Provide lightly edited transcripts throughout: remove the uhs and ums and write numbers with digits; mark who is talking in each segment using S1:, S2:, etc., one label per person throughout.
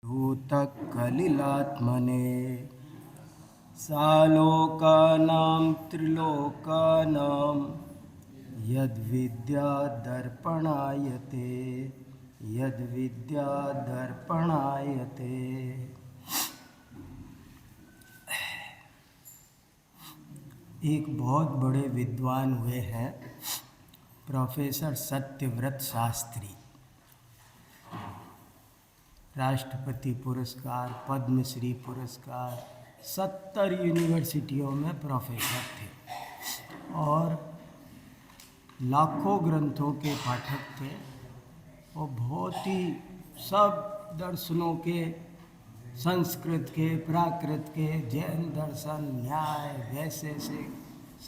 S1: भूतकलिलात्मने सालोकानां त्रिलोकानां यद्विद्यादर्पणायते। एक बहुत बड़े विद्वान हुए हैं प्रोफेसर सत्यव्रत शास्त्री। राष्ट्रपति पुरस्कार, पद्मश्री पुरस्कार, 70 यूनिवर्सिटियों में प्रोफेसर थे और लाखों ग्रंथों के पाठक थे। वो बहुत ही सब दर्शनों के, संस्कृत के, प्राकृत के, जैन दर्शन, न्याय, वैसे से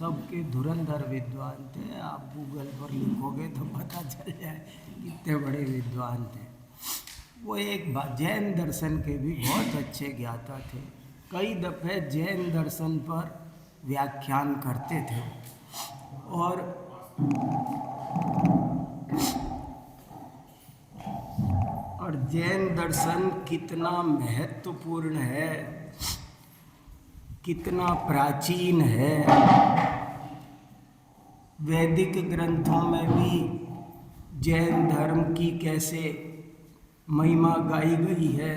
S1: सबके धुरंधर विद्वान थे। आप गूगल पर लिखोगे तो पता चल जाए कितने बड़े विद्वान थे। वो एक जैन दर्शन के भी बहुत अच्छे ज्ञाता थे। कई दफ़े जैन दर्शन पर व्याख्यान करते थे और जैन दर्शन कितना महत्वपूर्ण है, कितना प्राचीन है। वैदिक ग्रंथों में भी जैन धर्म की कैसे महिमा गाई गई है,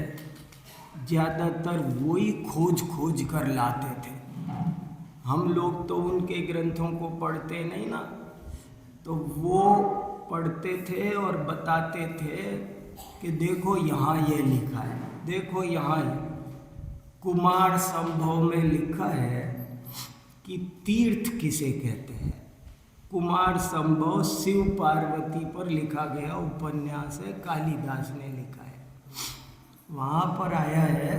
S1: ज़्यादातर वही खोज कर लाते थे। हम लोग तो उनके ग्रंथों को पढ़ते नहीं ना, तो वो पढ़ते थे और बताते थे कि देखो यहाँ ये लिखा है, देखो यहाँ कुमार संभव में लिखा है कि तीर्थ किसे कहते हैं। कुमार संभव शिव पार्वती पर लिखा गया उपन्यास है, कालिदास ने लिखा है। वहाँ पर आया है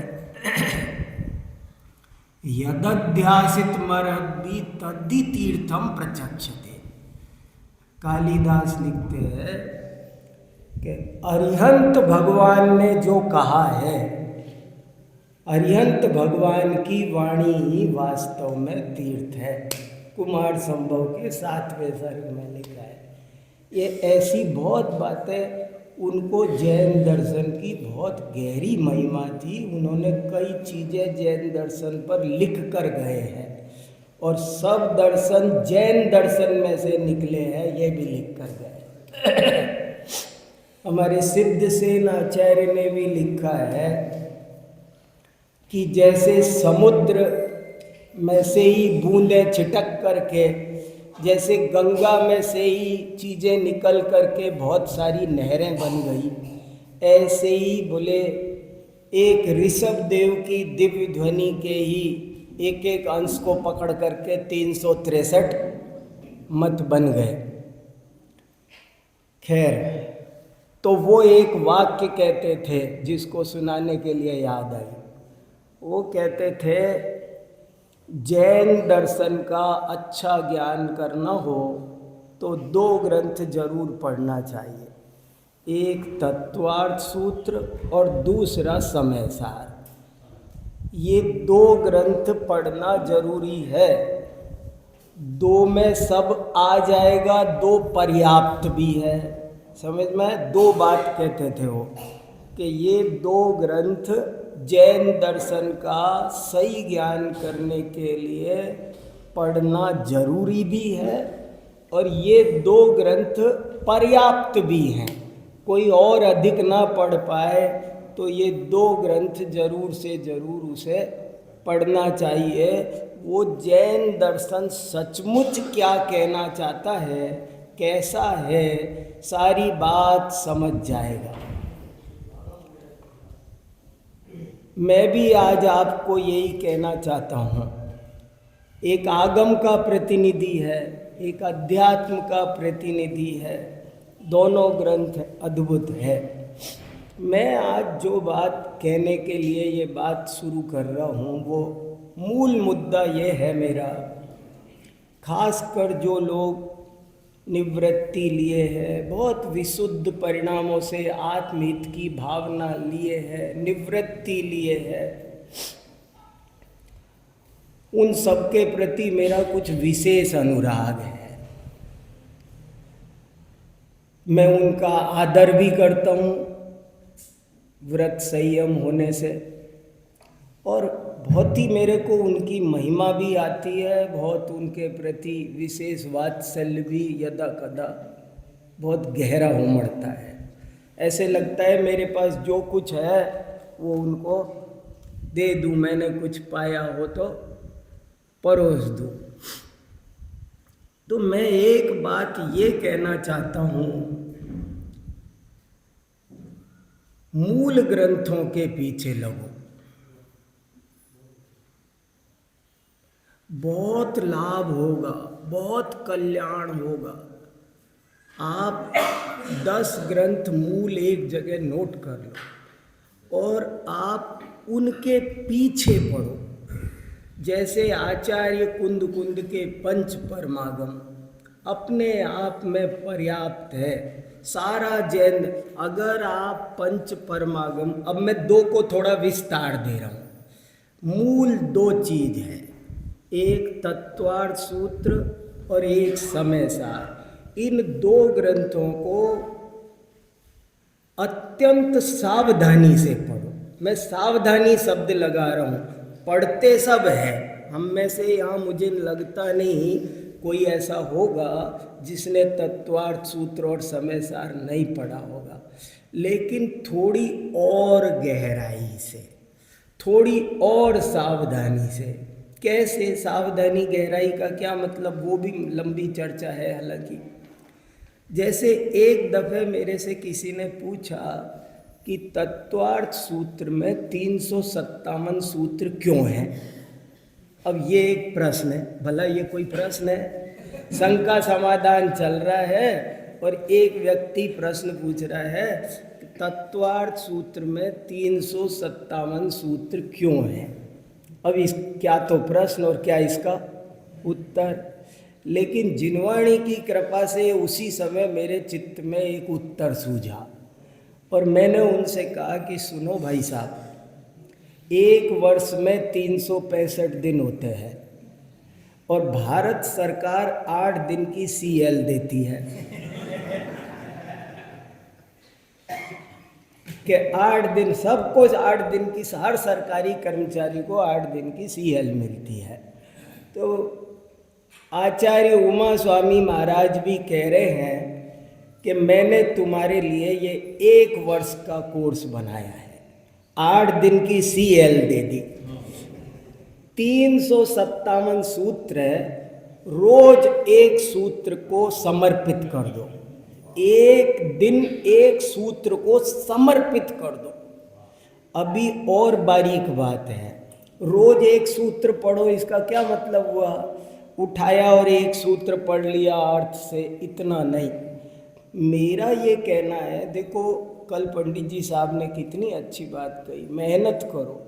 S1: यदध्यासित मरद्भि तद्धि तीर्थम प्रचक्षते। कालिदास लिखते हैं कि अरिहंत भगवान ने जो कहा है, अरिहंत भगवान की वाणी ही वास्तव में तीर्थ है। कुमार संभव के 7वें सर्ग में लिखा है। ये ऐसी बहुत बातें, उनको जैन दर्शन की बहुत गहरी महिमा थी। उन्होंने कई चीज़ें जैन दर्शन पर लिख कर गए हैं और सब दर्शन जैन दर्शन में से निकले हैं, ये भी लिख कर गए। हमारे सिद्धसेन आचार्य ने भी लिखा है कि जैसे समुद्र में से ही बूंदें छिटक करके, जैसे गंगा में से ही चीज़ें निकल करके बहुत सारी नहरें बन गई, ऐसे ही बोले एक ऋषभ देव की दिव्य ध्वनि के ही एक एक अंश को पकड़ करके 363 मत बन गए। खैर, तो वो एक वाक्य कहते थे जिसको सुनाने के लिए याद आई। वो कहते थे जैन दर्शन का अच्छा ज्ञान करना हो तो 2 ग्रंथ जरूर पढ़ना चाहिए, एक तत्वार्थ सूत्र और दूसरा समय सार। ये 2 ग्रंथ पढ़ना जरूरी है। 2 में सब आ जाएगा, 2 पर्याप्त भी है। समझ में? 2 बात कहते थे वो कि ये 2 ग्रंथ जैन दर्शन का सही ज्ञान करने के लिए पढ़ना जरूरी भी है और ये 2 ग्रंथ पर्याप्त भी हैं। कोई और अधिक ना पढ़ पाए तो ये 2 ग्रंथ जरूर से जरूर उसे पढ़ना चाहिए। वो जैन दर्शन सचमुच क्या कहना चाहता है, कैसा है, सारी बात समझ जाएगा। मैं भी आज आपको यही कहना चाहता हूँ। एक आगम का प्रतिनिधि है, एक अध्यात्म का प्रतिनिधि है, दोनों ग्रंथ अद्भुत है। मैं आज जो बात कहने के लिए ये बात शुरू कर रहा हूँ, वो मूल मुद्दा ये है मेरा, खासकर जो लोग निवृत्ति लिए हैं, बहुत विशुद्ध परिणामों से आत्महित की भावना लिए हैं, निवृत्ति लिए हैं, उन सबके प्रति मेरा कुछ विशेष अनुराग है। मैं उनका आदर भी करता हूँ, व्रत संयम होने से, और बहुत ही मेरे को उनकी महिमा भी आती है, बहुत उनके प्रति विशेष वात्सल्य भी यदा कदा बहुत गहरा उमड़ता है। ऐसे लगता है मेरे पास जो कुछ है वो उनको दे दूं, मैंने कुछ पाया हो तो परोस दूं। तो मैं एक बात ये कहना चाहता हूँ, मूल ग्रंथों के पीछे लगो, बहुत लाभ होगा, बहुत कल्याण होगा। आप 10 ग्रंथ मूल एक जगह नोट कर लो और आप उनके पीछे पढ़ो। जैसे आचार्य कुंद कुंद के पंच परमागम अपने आप में पर्याप्त है। सारा जैन, अगर आप पंच परमागम, अब मैं 2 को थोड़ा विस्तार दे रहा हूँ। मूल 2 चीज है, एक तत्वार्थ सूत्र और एक समय सार। इन 2 ग्रंथों को अत्यंत सावधानी से पढ़ो। मैं सावधानी शब्द लगा रहा हूँ, पढ़ते सब है, हम में से यहाँ मुझे लगता नहीं कोई ऐसा होगा जिसने तत्वार्थ सूत्र और समय सार नहीं पढ़ा होगा, लेकिन थोड़ी और गहराई से, थोड़ी और सावधानी से। कैसे सावधानी, गहराई का क्या मतलब, वो भी लंबी चर्चा है। हालांकि जैसे एक दफ़े मेरे से किसी ने पूछा कि तत्वार्थ सूत्र में 357 सूत्र क्यों हैं। अब ये एक प्रश्न है, भला ये कोई प्रश्न है? शंका समाधान चल रहा है और एक व्यक्ति प्रश्न पूछ रहा है तत्वार्थ सूत्र में 357 सूत्र क्यों हैं। अब इस क्या तो प्रश्न और क्या इसका उत्तर। लेकिन जिनवाणी की कृपा से उसी समय मेरे चित्त में एक उत्तर सूझा और मैंने उनसे कहा कि सुनो भाई साहब, एक वर्ष में 365 दिन होते हैं और भारत सरकार 8 दिन की CL देती है कि 8 दिन, सबको 8 दिन की, हर सरकारी कर्मचारी को 8 दिन की CL मिलती है। तो आचार्य उमा स्वामी महाराज भी कह रहे हैं कि मैंने तुम्हारे लिए ये 1 वर्ष का कोर्स बनाया है, 8 दिन की CL दे दी। 357 सूत्र है, रोज एक सूत्र को समर्पित कर दो, एक दिन एक सूत्र को समर्पित कर दो। अभी और बारीक बात है, रोज एक सूत्र पढ़ो, इसका क्या मतलब हुआ? उठाया और एक सूत्र पढ़ लिया अर्थ से, इतना नहीं। मेरा ये कहना है, देखो कल पंडित जी साहब ने कितनी अच्छी बात कही, मेहनत करो।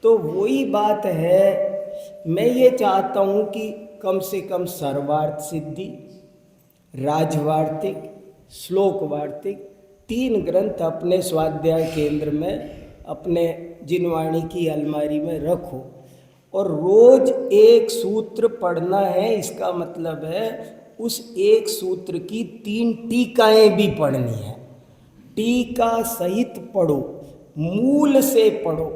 S1: तो वही बात है, मैं ये चाहता हूँ कि कम से कम सर्वार्थ सिद्धि, राजवार्तिक, श्लोक वार्तिक 3 ग्रंथ अपने स्वाध्याय केंद्र में, अपने जिनवाणी की अलमारी में रखो और रोज एक सूत्र पढ़ना है। इसका मतलब है उस एक सूत्र की 3 टीकाएं भी पढ़नी है। टीका सहित पढ़ो, मूल से पढ़ो।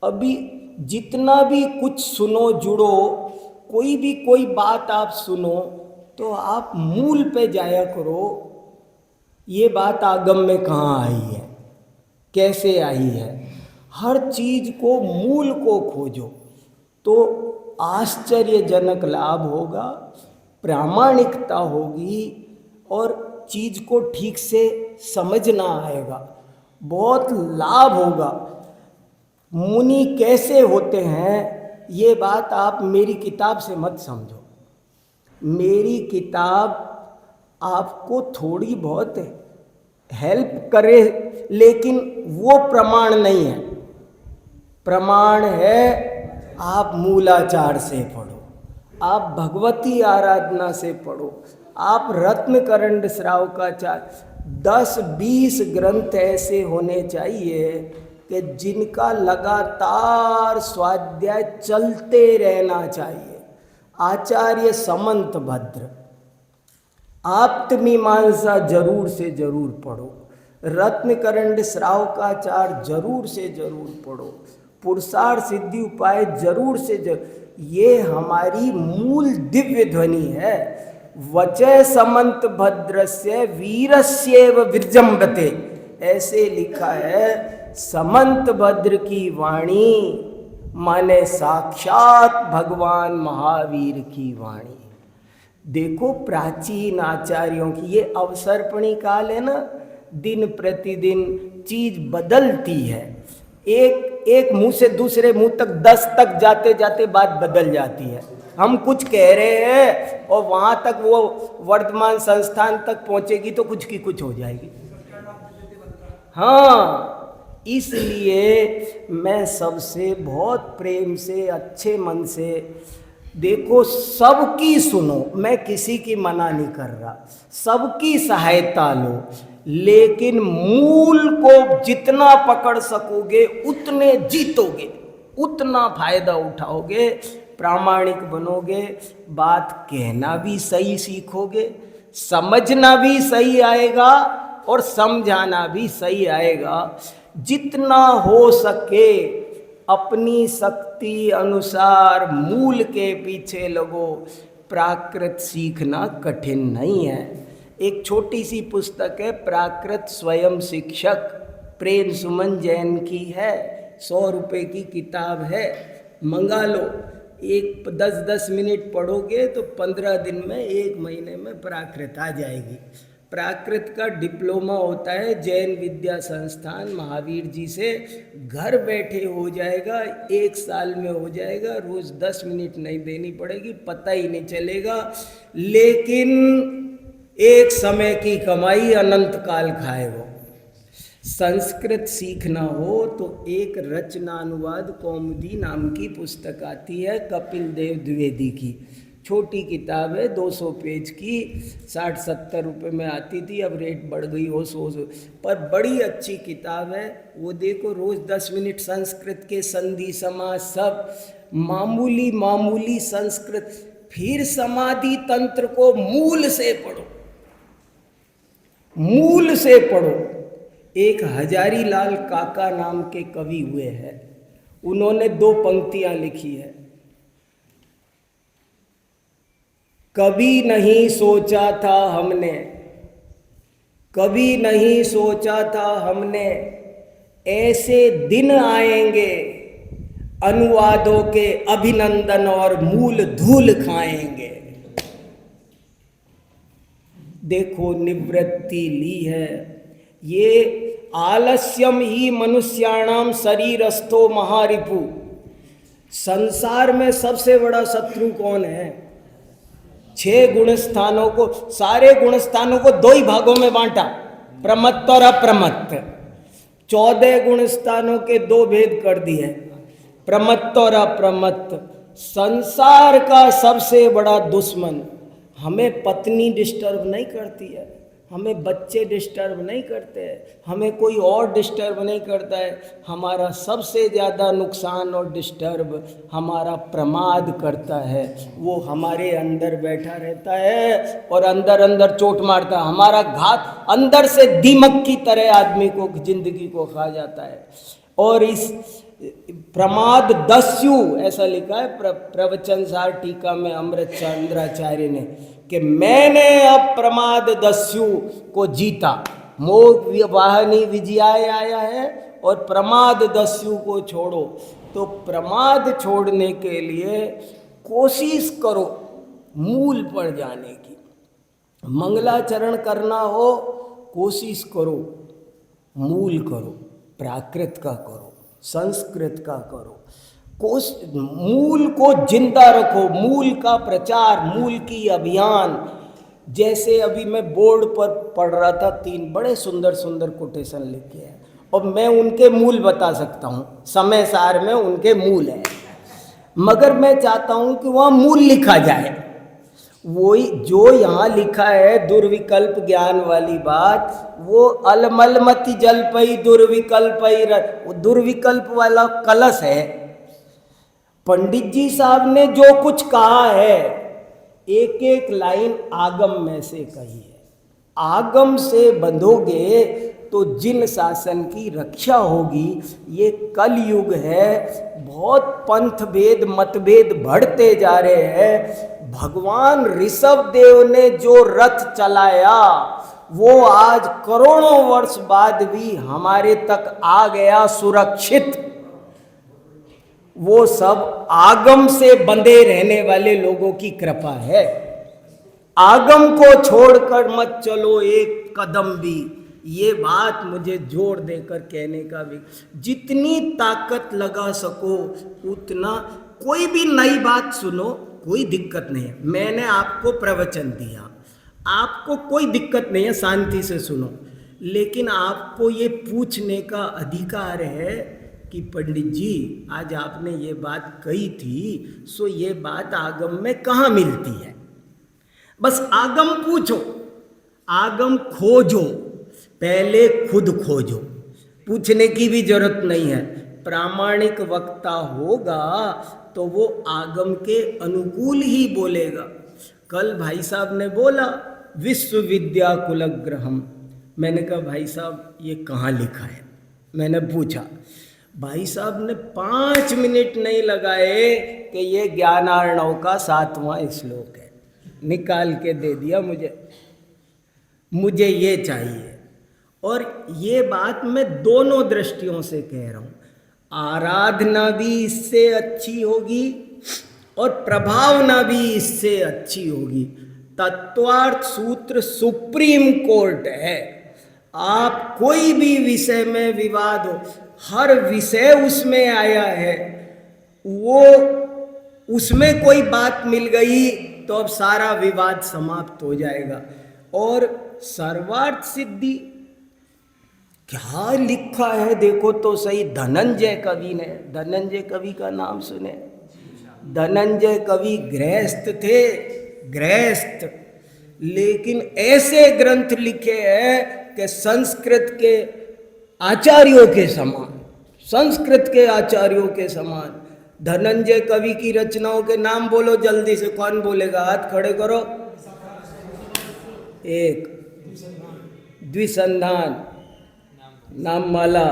S1: अभी जितना भी कुछ सुनो, जुड़ो, कोई बात आप सुनो तो आप मूल पे जाया करो। ये बात आगम में कहाँ आई है, कैसे आई है, हर चीज को, मूल को खोजो तो आश्चर्यजनक लाभ होगा, प्रामाणिकता होगी और चीज को ठीक से समझना आएगा, बहुत लाभ होगा। मुनि कैसे होते हैं ये बात आप मेरी किताब से मत समझो। मेरी किताब आपको थोड़ी बहुत हेल्प करे, लेकिन वो प्रमाण नहीं है। प्रमाण है आप मूलाचार से पढ़ो, आप भगवती आराधना से पढ़ो, आप रत्न करंड श्रावकाचार, 10-20 ग्रंथ ऐसे होने चाहिए कि जिनका लगातार स्वाध्याय चलते रहना चाहिए। आचार्य समंत भद्र, आप्तमीमांसा जरूर से जरूर पढ़ो, रत्नकरंड श्रावकाचार जरूर से जरूर पढ़ो, पुरुषार्थ सिद्धि उपाय जरूर से जरूर। ये हमारी मूल दिव्य ध्वनि है। वचय समंत भद्रस्य वीरस्येव विजृंभते, ऐसे लिखा है। समंत भद्र की वाणी माने साक्षात भगवान महावीर की वाणी। देखो प्राचीन आचार्यों की, ये अवसर्पणी काल है ना, दिन प्रतिदिन चीज बदलती है। एक मुंह से दूसरे मुंह तक 10 तक जाते जाते बात बदल जाती है। हम कुछ कह रहे हैं और वहां तक वो वर्तमान संस्थान तक पहुंचेगी तो कुछ की कुछ हो जाएगी। हाँ, इसलिए मैं सबसे बहुत प्रेम से, अच्छे मन से, देखो सबकी सुनो, मैं किसी की मना नहीं कर रहा, सबकी सहायता लो, लेकिन मूल को जितना पकड़ सकोगे उतने जीतोगे, उतना फायदा उठाओगे, प्रामाणिक बनोगे, बात कहना भी सही सीखोगे, समझना भी सही आएगा और समझाना भी सही आएगा। जितना हो सके अपनी शक्ति अनुसार मूल के पीछे लगो। प्राकृत सीखना कठिन नहीं है। एक छोटी सी पुस्तक है प्राकृत स्वयं शिक्षक, प्रेम सुमन जैन की है, 100 रुपये की किताब है, मंगा लो। 10-10 मिनट पढ़ोगे तो 15 दिन में, 1 महीने में प्राकृत आ जाएगी। प्राकृत का डिप्लोमा होता है जैन विद्या संस्थान महावीर जी से, घर बैठे हो जाएगा, 1 साल में हो जाएगा। रोज 10 मिनट नहीं देनी पड़ेगी, पता ही नहीं चलेगा, लेकिन एक समय की कमाई अनंत काल खाएगा। संस्कृत सीखना हो तो एक रचनानुवाद कौमुदी नाम की पुस्तक आती है, कपिल देव द्विवेदी की, छोटी किताब है, 200 पेज की, 60-70 रुपये में आती थी, अब रेट बढ़ गई हो 100, पर बड़ी अच्छी किताब है। वो देखो, रोज 10 मिनट संस्कृत के संधि समास सब मामूली मामूली संस्कृत, फिर समाधि तंत्र को मूल से पढ़ो, मूल से पढ़ो। एक हजारी लाल काका नाम के कवि हुए हैं, उन्होंने 2 पंक्तियां लिखी है। कभी नहीं सोचा था हमने, कभी नहीं सोचा था हमने, ऐसे दिन आएंगे अनुवादों के अभिनंदन और मूल धूल खाएंगे। देखो निवृत्ति ली है। ये आलस्यम ही मनुष्याणाम शरीरस्थो महारिपु। संसार में सबसे बड़ा शत्रु कौन है? 6 गुणस्थानों को, सारे गुणस्थानों को 2 ही भागों में बांटा, प्रमत्त और अप्रमत्त। 14 गुणस्थानों के 2 भेद कर दिए, प्रमत्त और अप्रमत्त। संसार का सबसे बड़ा दुश्मन, हमें पत्नी डिस्टर्ब नहीं करती है, हमें बच्चे डिस्टर्ब नहीं करते हैं, हमें कोई और डिस्टर्ब नहीं करता है। हमारा सबसे ज़्यादा नुकसान और डिस्टर्ब हमारा प्रमाद करता है। वो हमारे अंदर बैठा रहता है और अंदर अंदर चोट मारता है। हमारा घात अंदर से दीमक की तरह आदमी को, जिंदगी को खा जाता है। और इस प्रमाद दस्यु, ऐसा लिखा है प्रवचन सार टीका में अमृत चंद्राचार्य ने, कि मैंने अब प्रमाद दस्यु को जीता। मोह वाहनी विजयाय आया है और प्रमाद दस्यु को छोड़ो। तो प्रमाद छोड़ने के लिए कोशिश करो मूल पर जाने की। मंगलाचरण करना हो, कोशिश करो मूल करो, प्राकृत का करो, संस्कृत का करो। मूल को जिंदा रखो, मूल का प्रचार, मूल की अभियान। जैसे अभी मैं बोर्ड पर पढ़ रहा था, 3 बड़े सुंदर सुंदर कोटेशन लिखे हैं और मैं उनके मूल बता सकता हूँ, समय सार में उनके मूल है, मगर मैं चाहता हूँ कि वहाँ मूल लिखा जाए। वही जो यहाँ लिखा है दुर्विकल्प ज्ञान वाली बात, वो अलमलमति जलपई दुर्विकल्पई, दुर्विकल्प वाला कलश है। पंडित जी साहब ने जो कुछ कहा है, एक एक लाइन आगम में से कही है। आगम से बंधोगे तो जिन शासन की रक्षा होगी। ये कलयुग है, बहुत पंथ भेद मतभेद बढ़ते जा रहे हैं। भगवान ऋषभ देव ने जो रथ चलाया वो आज करोड़ों वर्ष बाद भी हमारे तक आ गया सुरक्षित। वो सब आगम से बंधे रहने वाले लोगों की कृपा है। आगम को छोड़कर मत चलो एक कदम भी। ये बात मुझे जोर देकर कहने का भी, जितनी ताकत लगा सको उतना। कोई भी नई बात सुनो, कोई दिक्कत नहीं है। मैंने आपको प्रवचन दिया, आपको कोई दिक्कत नहीं है, शांति से सुनो। लेकिन आपको ये पूछने का अधिकार है कि पंडित जी आज आपने ये बात कही थी, सो ये बात आगम में कहाँ मिलती है। बस आगम पूछो, आगम खोजो, पहले खुद खोजो। पूछने की भी जरूरत नहीं है। प्रामाणिक वक्ता होगा तो वो आगम के अनुकूल ही बोलेगा। कल भाई साहब ने बोला विश्वविद्या कुलग्रहम। मैंने कहा भाई साहब ये कहाँ लिखा है। मैंने पूछा, भाई साहब ने 5 मिनट नहीं लगाए कि ये ज्ञानार्णव का 7वां श्लोक है, निकाल के दे दिया मुझे ये चाहिए। और ये बात मैं दोनों दृष्टियों से कह रहा हूँ। आराधना भी इससे अच्छी होगी और प्रभावना भी इससे अच्छी होगी। तत्वार्थ सूत्र सुप्रीम कोर्ट है। आप कोई भी विषय में विवाद हो, हर विषय उसमें आया है, वो उसमें कोई बात मिल गई तो अब सारा विवाद समाप्त हो जाएगा। और सर्वार्थ सिद्धि क्या लिखा है देखो तो सही। धनंजय कवि ने, धनंजय कवि का नाम सुने? धनंजय कवि गृहस्थ थे, गृहस्थ, लेकिन ऐसे ग्रंथ लिखे हैं कि संस्कृत के आचार्यों के समान, संस्कृत के आचार्यों के समान। धनंजय कवि की रचनाओं के नाम बोलो जल्दी से, कौन बोलेगा? हाथ खड़े करो। एक द्विसंधान, नाममाला।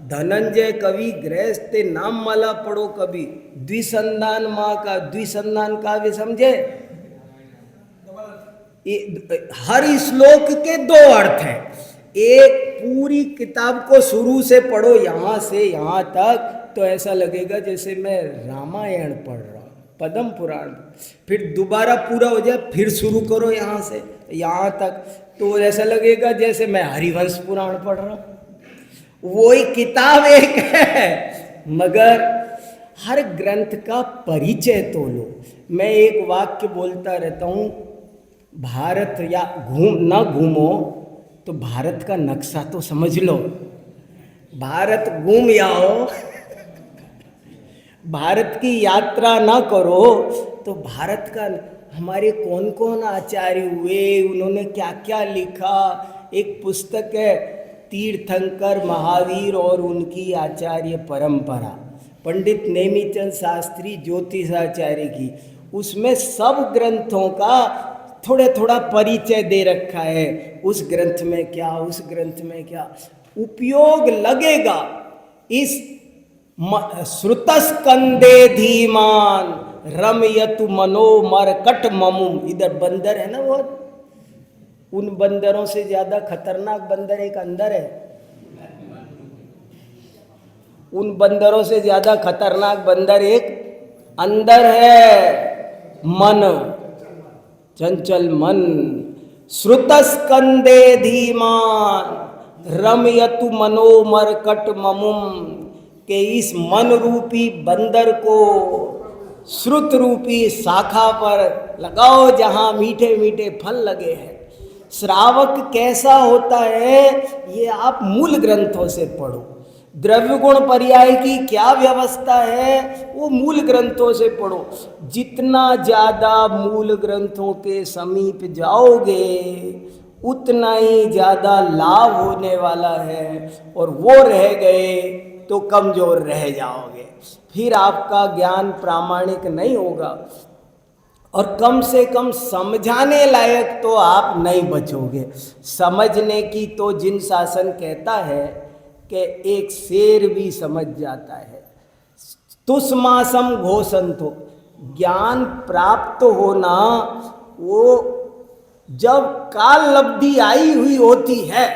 S1: धनंजय कवि गृहस्थ थे, नाममाला पढ़ो कभी। द्विसंधान माँ का, द्विसंधान काव्य समझे? हर श्लोक के 2 अर्थ हैं। एक पूरी किताब को शुरू से पढ़ो यहाँ से यहाँ तक तो ऐसा लगेगा जैसे मैं रामायण पढ़ रहा हूँ, पद्म पुराण। फिर दोबारा पूरा हो जाए, फिर शुरू करो यहाँ से यहाँ तक तो ऐसा लगेगा जैसे मैं हरिवंश पुराण पढ़ रहा हूँ। वही किताब एक है, मगर हर ग्रंथ का परिचय तो लो। मैं एक वाक्य बोलता रहता हूँ, भारत या ना घूमो तो भारत का नक्शा तो समझ लो। भारत घूम आओ, भारत की यात्रा ना करो तो भारत का, हमारे कौन कौन आचार्य हुए, उन्होंने क्या क्या लिखा। एक पुस्तक है तीर्थंकर महावीर और उनकी आचार्य परंपरा, पंडित नेमीचंद शास्त्री ज्योतिषाचार्य की। उसमें सब ग्रंथों का थोड़ा थोड़ा परिचय दे रखा है। उस ग्रंथ में क्या, उस ग्रंथ में क्या उपयोग लगेगा। इस श्रुतस्कंदे धीमान रमयतु मनो मरकट ममुम। इधर बंदर है ना, वो उन बंदरों से ज्यादा खतरनाक बंदर एक अंदर है। उन बंदरों से ज्यादा खतरनाक बंदर एक अंदर है, मन, चंचल मन। श्रुतस्कंदे धीमान रमयतु मनो मरकट ममुम, के इस मन रूपी बंदर को श्रुत रूपी शाखा पर लगाओ जहाँ मीठे मीठे फल लगे हैं। श्रावक कैसा होता है ये आप मूल ग्रंथों से पढ़ो। द्रव्य गुण पर्याय की क्या व्यवस्था है वो मूल ग्रंथों से पढ़ो। जितना ज़्यादा मूल ग्रंथों के समीप जाओगे उतना ही ज़्यादा लाभ होने वाला है, और वो रह गए तो कमज़ोर रह जाओगे, फिर आपका ज्ञान प्रामाणिक नहीं होगा। और कम से कम समझाने लायक तो आप नहीं बचोगे। समझने की तो जिन शासन कहता है कि एक शेर भी समझ जाता है। तुष्मासम घोषंतो, ज्ञान प्राप्त होना वो जब काल लब्धि आई हुई होती है।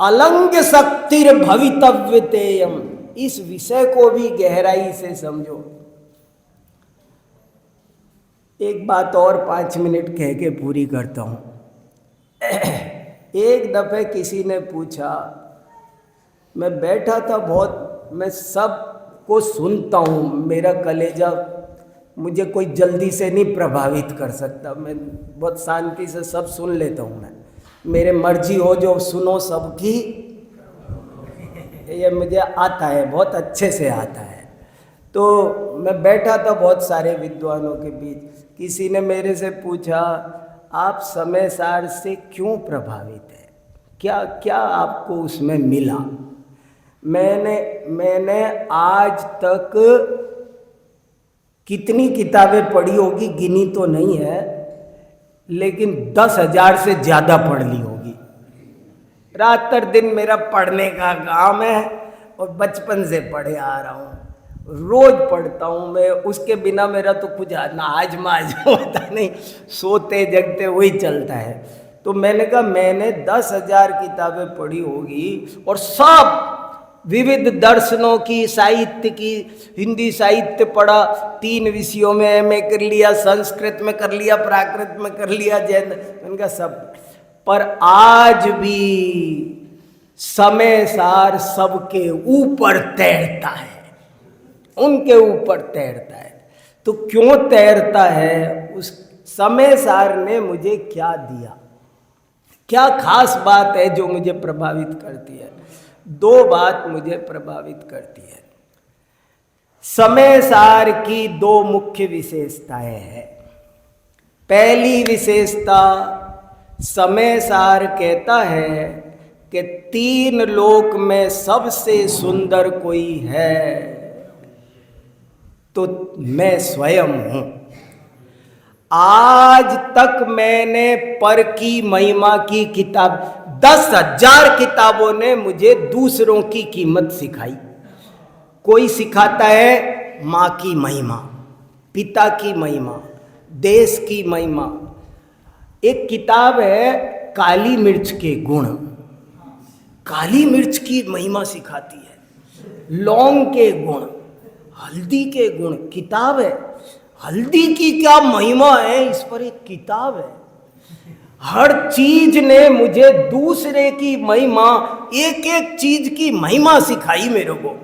S1: अलंग शक्तिर भवितव्यतेयम, इस विषय को भी गहराई से समझो। एक बात और 5 मिनट कह के पूरी करता हूँ। एक दफे किसी ने पूछा, मैं बैठा था बहुत, मैं सब को सुनता हूँ, मेरा कलेजा मुझे कोई जल्दी से नहीं प्रभावित कर सकता, मैं बहुत शांति से सब सुन लेता हूँ। मैं मेरे मर्जी हो जो सुनो सबकी, ये मुझे आता है, बहुत अच्छे से आता है। तो मैं बैठा था बहुत सारे विद्वानों के बीच, किसी ने मेरे से पूछा, आप समय सार से क्यों प्रभावित है, क्या क्या आपको उसमें मिला? मैंने आज तक कितनी किताबें पढ़ी होगी गिनी तो नहीं है, लेकिन 10,000 से ज़्यादा पढ़ ली होगी। रात दिन मेरा पढ़ने का काम है और बचपन से पढ़े आ रहा हूँ, रोज पढ़ता हूँ मैं, उसके बिना मेरा तो कुछ आज माज होता नहीं, सोते जगते वही चलता है। तो मैंने कहा मैंने 10,000 किताबें पढ़ी होगी और सब विविध दर्शनों की, साहित्य की, हिंदी साहित्य पढ़ा, 3 विषयों में एमए कर लिया, संस्कृत में कर लिया, प्राकृत में कर लिया, जैन, उनका सब। पर आज भी समय सार सबके ऊपर तैरता है, उनके ऊपर तैरता है। तो क्यों तैरता है? उस समय सार ने मुझे क्या दिया, क्या खास बात है जो मुझे प्रभावित करती है? 2 बात मुझे प्रभावित करती है। समय सार की 2 मुख्य विशेषताएं हैं। पहली विशेषता, समय सार कहता है कि 3 लोक में सबसे सुंदर कोई है तो मैं स्वयं हूं। आज तक मैंने पर की महिमा की किताब, 10,000 किताबों ने मुझे दूसरों की कीमत सिखाई। कोई सिखाता है माँ की महिमा, पिता की महिमा, देश की महिमा। एक किताब है काली मिर्च के गुण, काली मिर्च की महिमा सिखाती है, लौंग के गुण, हल्दी के गुण, किताब है। हल्दी की क्या महिमा है, इस पर एक किताब है। हर चीज ने मुझे दूसरे की महिमा, एक एक चीज की महिमा सिखाई मेरे को।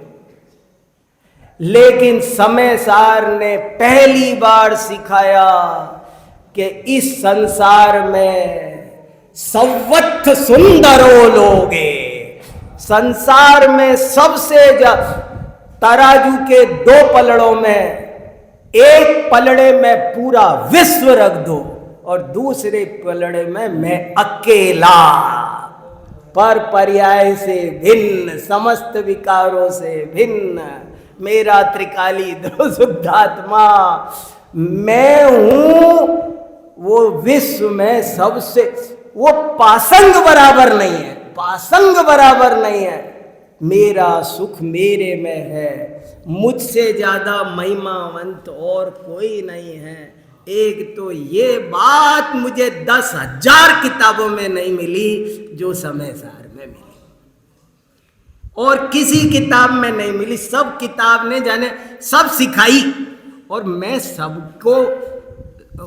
S1: लेकिन समय सार ने पहली बार सिखाया कि इस संसार में सर्वत्र सुंदरो लोगे, संसार में सबसे तराजू के 2 पलड़ों में, एक पलड़े में पूरा विश्व रख दो और दूसरे पलड़े में मैं अकेला, पर पर्याय से भिन्न, समस्त विकारों से भिन्न, मेरा त्रिकाली शुद्धात्मा मैं हूं। वो विश्व में सबसे, वो पासंग बराबर नहीं है, पासंग बराबर नहीं है। मेरा सुख मेरे में है, मुझसे ज्यादा महिमावंत और कोई नहीं है। एक तो ये बात मुझे 10,000 किताबों में नहीं मिली जो समय सार में मिली, और किसी किताब में नहीं मिली। सब किताब ने जाने सब सिखाई, और मैं सबको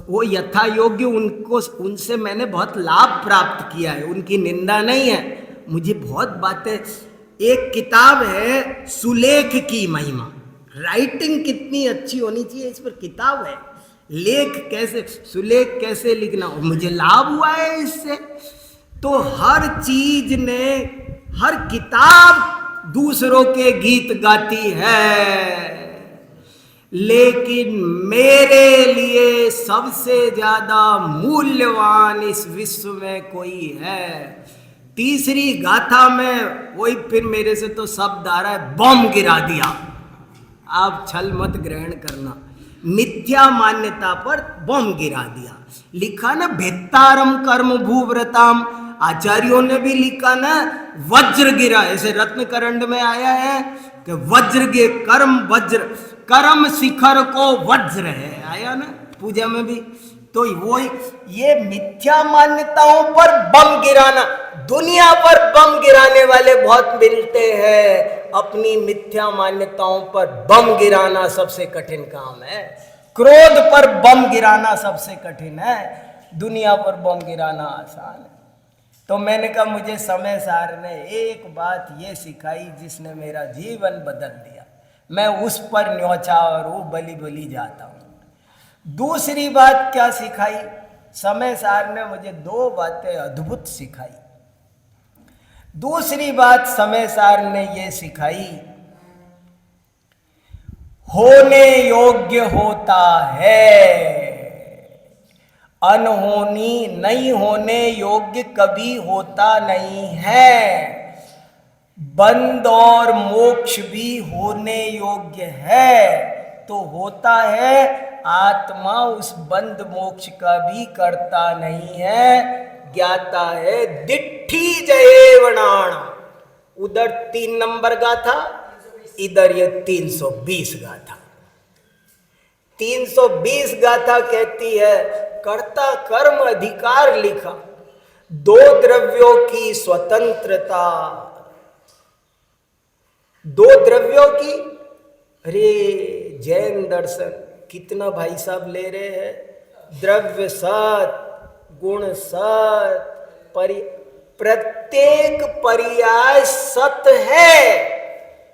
S1: वो यथा योग्य उनको, उनसे मैंने बहुत लाभ प्राप्त किया है, उनकी निंदा नहीं है। मुझे बहुत बातें, एक किताब है सुलेख की महिमा, राइटिंग कितनी अच्छी होनी चाहिए, इस पर किताब है। लेख कैसे, सुलेख कैसे लिखना, मुझे लाभ हुआ है इससे। तो हर चीज ने, हर किताब दूसरों के गीत गाती है, लेकिन मेरे लिए सबसे ज्यादा मूल्यवान इस विश्व में कोई है। तीसरी गाथा में वही, फिर मेरे से तो शब्द आ रहा है, बम गिरा दिया, आप छल मत ग्रहण करना। मिथ्या मान्यता पर बम गिरा दिया। लिखा ना भेत्तारम कर्म भूव्रताम, आचार्यों ने भी लिखा ना वज्र गिरा, ऐसे रत्नकरंड में आया है कि वज्र के कर्म वज्र, कर्म शिखर को वज्र है, आया ना पूजा में भी। तो वो ये मिथ्या मान्यताओं पर बम गिराना, दुनिया पर बम गिराने वाले बहुत मिलते हैं, अपनी मिथ्या मान्यताओं पर बम गिराना सबसे कठिन काम है। क्रोध पर बम गिराना सबसे कठिन है, दुनिया पर बम गिराना आसान है। तो मैंने कहा मुझे समय सार ने एक बात ये सिखाई जिसने मेरा जीवन बदल दिया, मैं उस पर न्योछावर हूं, बली बली जाता हूं। दूसरी बात क्या सिखाई, समय सार ने मुझे दो बातें अद्भुत सिखाई। दूसरी बात समय सार ने ये सिखाई, होने योग्य होता है, अनहोनी नहीं होने योग्य कभी होता नहीं है। बंध और मोक्ष भी होने योग्य है, तो होता है, आत्मा उस बंध मोक्ष का भी करता नहीं है, ज्ञाता है। दिट्ठी जयेवणाण, उधर 3 नंबर गाथा, इधर ये 320 गाथा। 320 गाथा कहती है, कर्ता कर्म अधिकार लिखा, 2 द्रव्यों की स्वतंत्रता, 2 द्रव्यों की। अरे जैन दर्शन कितना भाई साहब ले रहे हैं, द्रव्य सत, गुण सत, प्रत्येक पर्याय सत है,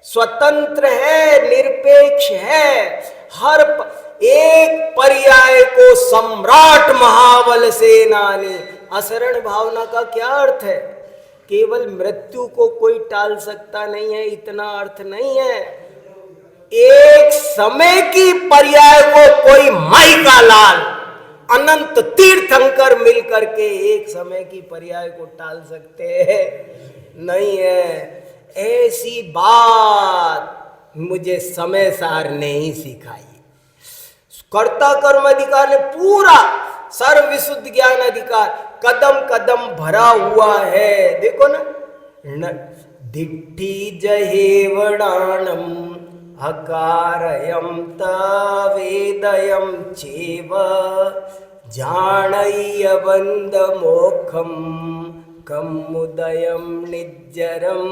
S1: स्वतंत्र है, निरपेक्ष है। हर एक पर्याय को सम्राट महाबल सेनानी। असरण भावना का क्या अर्थ है, केवल मृत्यु को कोई टाल सकता नहीं है, इतना अर्थ नहीं है। एक समय की पर्याय को कोई माई का लाल, अनंत तीर्थंकर मिलकर के एक समय की पर्याय को टाल सकते हैं नहीं है। ऐसी बात मुझे समय सार ने ही सिखाई। कर्ता कर्म अधिकार ने पूरा सर्व विशुद्ध ज्ञान अधिकार कदम कदम भरा हुआ है। देखो ना, दिट्ठी जहेवणाणम हकारयम तवेदयम चेव जानय्य बंद मोखम कमुदयम निज्जरम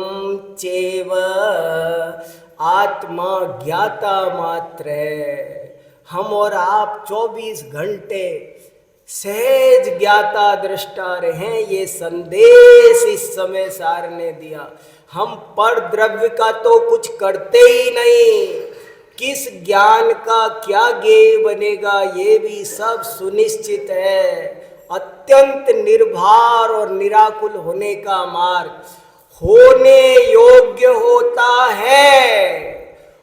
S1: चेव। आत्मा ज्ञाता मात्र है, हम और आप 24 घंटे सहज ज्ञाता दृष्टा रहे, ये संदेश इस समय सार ने दिया। हम पर द्रव्य का तो कुछ करते ही नहीं, किस ज्ञान का क्या ज्ञेय बनेगा ये भी सब सुनिश्चित है। अत्यंत निर्भर और निराकुल होने का मार्ग होने योग्य होता है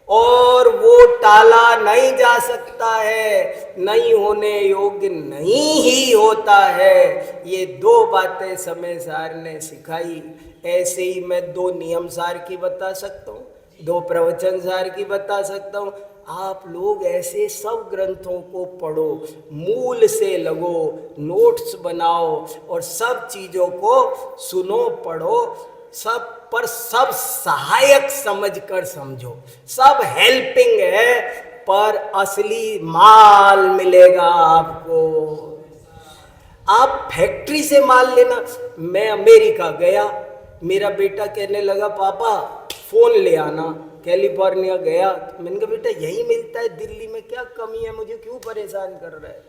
S1: और वो टाला नहीं जा सकता है, नहीं होने योग्य नहीं ही होता है। ये 2 बातें समय सार ने सिखाई। ऐसे ही मैं 2 नियम सार की बता सकता हूँ, 2 प्रवचन सार की बता सकता हूँ। आप लोग ऐसे सब ग्रंथों को पढ़ो, मूल से लगो, नोट्स बनाओ और सब चीज़ों को सुनो, पढ़ो, सब पर सब सहायक समझकर समझो। सब हेल्पिंग है, पर असली माल मिलेगा आपको। आप फैक्ट्री से माल लेना। मैं अमेरिका गया, मेरा बेटा कहने लगा पापा फोन ले आना। कैलिफोर्निया गया, मैंने कहा बेटा यही मिलता है, दिल्ली में क्या कमी है, मुझे क्यों परेशान कर रहा है।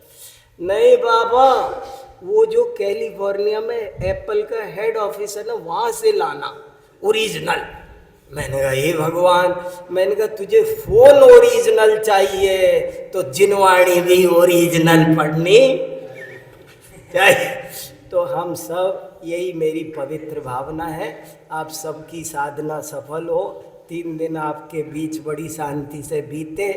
S1: नहीं बाबा, वो जो कैलिफोर्निया में एप्पल का हेड ऑफिस है ना, वहाँ से लाना ओरिजिनल। मैंने कहा हे भगवान, मैंने कहा तुझे फोन ओरिजिनल चाहिए तो जिनवाणी भी ओरिजिनल पढ़नी चाहिए। तो हम सब, यही मेरी पवित्र भावना है, आप सबकी साधना सफल हो, 3 दिन आपके बीच बड़ी शांति से बीते।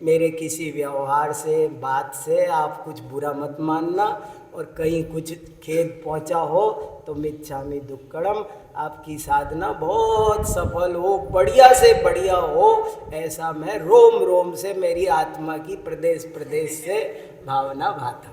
S1: मेरे किसी व्यवहार से, बात से आप कुछ बुरा मत मानना, और कहीं कुछ खेद पहुंचा हो तो मिच्छामि दुक्कड़म। आपकी साधना बहुत सफल हो, बढ़िया से बढ़िया हो, ऐसा मैं रोम रोम से, मेरी आत्मा की प्रदेश प्रदेश से भावना भाता।